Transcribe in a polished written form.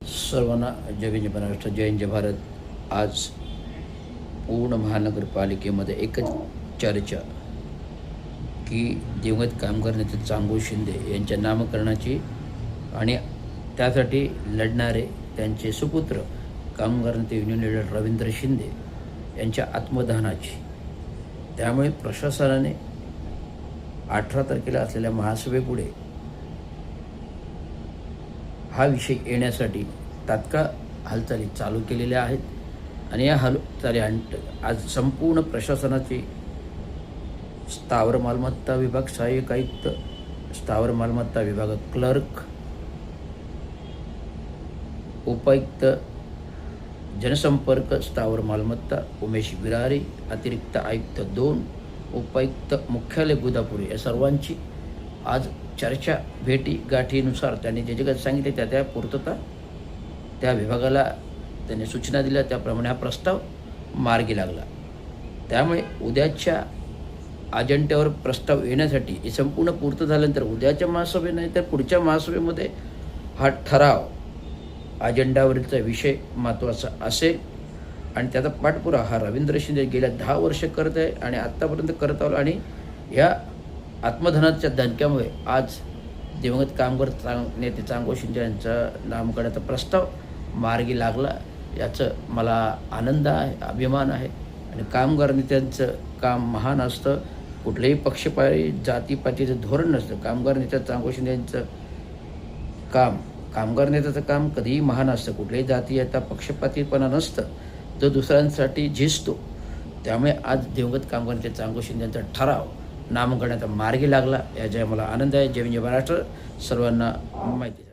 सर्वांना जय हिंद महाराष्ट्र, जय हिंद जय भारत. आज पूर्ण महानगरपालिकेमध्ये एकच चर्चा की दिवंगत कामगार नेते चांगू शिंदे यांच्या नामकरणाची आणि त्यासाठी लढणारे त्यांचे सुपुत्र कामगार नेते युनियन लीडर रवींद्र शिंदे यांच्या आत्मदहनाची. त्यामुळे प्रशासनाने 18 तारखेला असलेल्या महासभेपुढे हा विषय येण्यासाठी तात्काळ हालचाली चालू केलेल्या आहेत आणि या हालचाली आज संपूर्ण प्रशासनाची स्थावर मालमत्ता विभाग, सहाय्यक आयुक्त, स्थावर मालमत्ता विभाग क्लर्क, उपायुक्त जनसंपर्क स्थावर मालमत्ता उमेश विरारी, अतिरिक्त आयुक्त 2, उपायुक्त मुख्यालय गुदापुरी या सर्वांची आज चर्चा भेटी गाठीनुसार त्यांनी जे जे काही सांगितले त्या पूर्तता त्या विभागाला त्यांनी सूचना दिल्या, त्याप्रमाणे हा प्रस्ताव मार्गी लागला. त्यामुळे उद्याच्या अजेंड्यावर प्रस्ताव येण्यासाठी हे संपूर्ण पूर्त झाल्यानंतर उद्याच्या महासभे नाही तर पुढच्या महासभेमध्ये हा ठराव अजेंड्यावरचा विषय महत्त्वाचा असेल आणि त्याचा पाठपुरावा हा रवींद्र शिंदे गेल्या 10 वर्ष करत आहे आणि आत्तापर्यंत करत आलो आणि या आत्मधनाच्या दणक्यामुळे आज दिवंगत कामगार नेते चांगू शिंदे यांचा नामकरणाचा प्रस्ताव मार्गी लागला. याचं मला आनंद आहे, अभिमान आहे. आणि कामगार नेत्यांचं काम महान असतं, कुठल्याही पक्षपाती जातीपातीचं धोरण नसतं. कामगार नेत्या चांगू शिंदे यांचं कामगार नेत्याचं काम कधीही महान असतं, कुठल्याही जातीयता पक्षपातीपणा नसतं, जो दुसऱ्यांसाठी झिजतो. त्यामुळे आज दिवंगत कामगार नेते चांगू शिंदे यांचा ठराव नामकरणाचा मार्गी लागला, याचा मला आनंद आहे. जय हिंद महाराष्ट्र. सर्वांना माहिती